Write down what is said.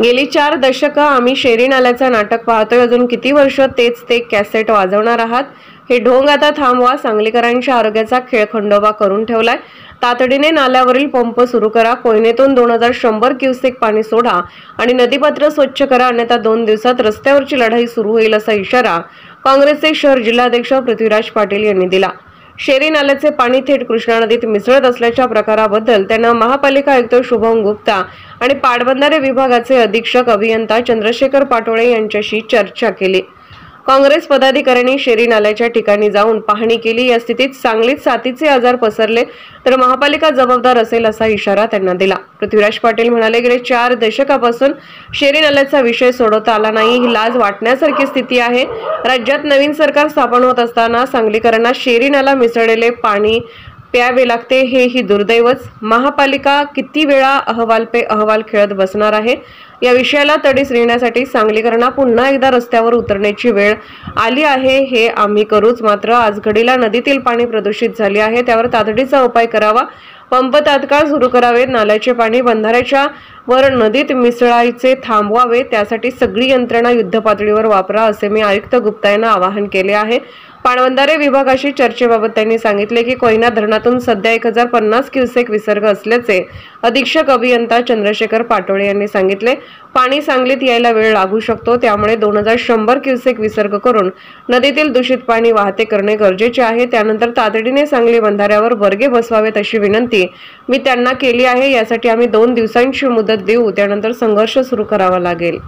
गेली 4 दशकं आम्ही शेरी नाल्याचं नाटक पाहतोय. अजून किती वर्ष तेच ते कॅसेट वाजवणार आहात? हे ढोंग आता थांबवा. सांगलीकरांच्या आरोग्याचा खेळखंडोबा करून ठेवलाय. तातडीने नाल्यावरील पंप सुरू करा. कोयनेतून 2100 क्युसेक पाणी सोडा आणि नदीपात्र स्वच्छ करा, अन्यथा 2 दिवसात रस्त्यावरची लढाई सुरू होईल, असा इशारा काँग्रेसचे शहर जिल्हाध्यक्ष पृथ्वीराज पाटील यांनी दिला. शेरी नाल्याचे पाणी थेट कृष्णा नदीत मिसळत असल्याच्या प्रकाराबद्दल त्यांना महापालिका आयुक्त शुभम गुप्ता आणि पाटबंधारे विभागाचे अधीक्षक अभियंता चंद्रशेखर पाटोळे यांच्याशी चर्चा केली. काँग्रेस पदाधिकाऱ्यांनी शेरी नाल्याच्या ठिकाणी जाऊन पाहणी केली. या स्थितीत सांगलीत साथीचे आजार पसरले तर महापालिका जबाबदार असेल, असा इशारा त्यांना दिला. पृथ्वीराज पाटील म्हणाले, गेले 4 दशकापासून शेरी नाल्याचा विषय सोडवता आला नाही. ही लाज वाटण्यासारखी स्थिती आहे. राज्यात नवीन सरकार स्थापन होत असताना सांगलीकरांना शेरी नाला मिसळलेले पाणी प्यावे लागते, हेही दुर्दैवच. महापालिका किती वेळा अहवाल पे अहवाल खेळत बसणार आहे? या विषयाला तडीस नेण्यासाठी सांगलीकरांना पुन्हा एकदा रस्त्यावर उतरण्याची वेळ आली आहे. हे आम्ही करूच. मात्र आज घडीला नदीतील पाणी प्रदूषित झाले आहे, त्यावर तातडीचा उपाय करावा. पंप तात्काळ सुरू करावेत. नाल्याचे पाणी बंधाऱ्याच्या वर नदीत मिसळायचे थांबवावे. त्यासाठी सगळी यंत्रणा युद्धपातळीवर वापरा, असे मी आयुक्त गुप्ता यांना आवाहन केले आहे. पाटबंधारे विभागाशी चर्चेबाबत त्यांनी सांगितले की कोयना धरणातून सध्या 1050 क्युसेक विसर्ग असल्याचे अधीक्षक अभियंता चंद्रशेखर पाटोळे यांनी सांगितले. पाणी सांगलीत यायला वेळ लागू शकतो, त्यामुळे 2100 क्युसेक विसर्ग करून नदीतील दूषित पाणी वाहते करणे गरजेचे आहे. त्यानंतर तातडीने सांगली बंधाऱ्यावर बर्गे बसवावेत, अशी विनंती मी त्यांना केली आहे. यासाठी आम्ही 2 दिवसांची मुदत देऊ, त्यानंतर संघर्ष सुरू करावा लागेल.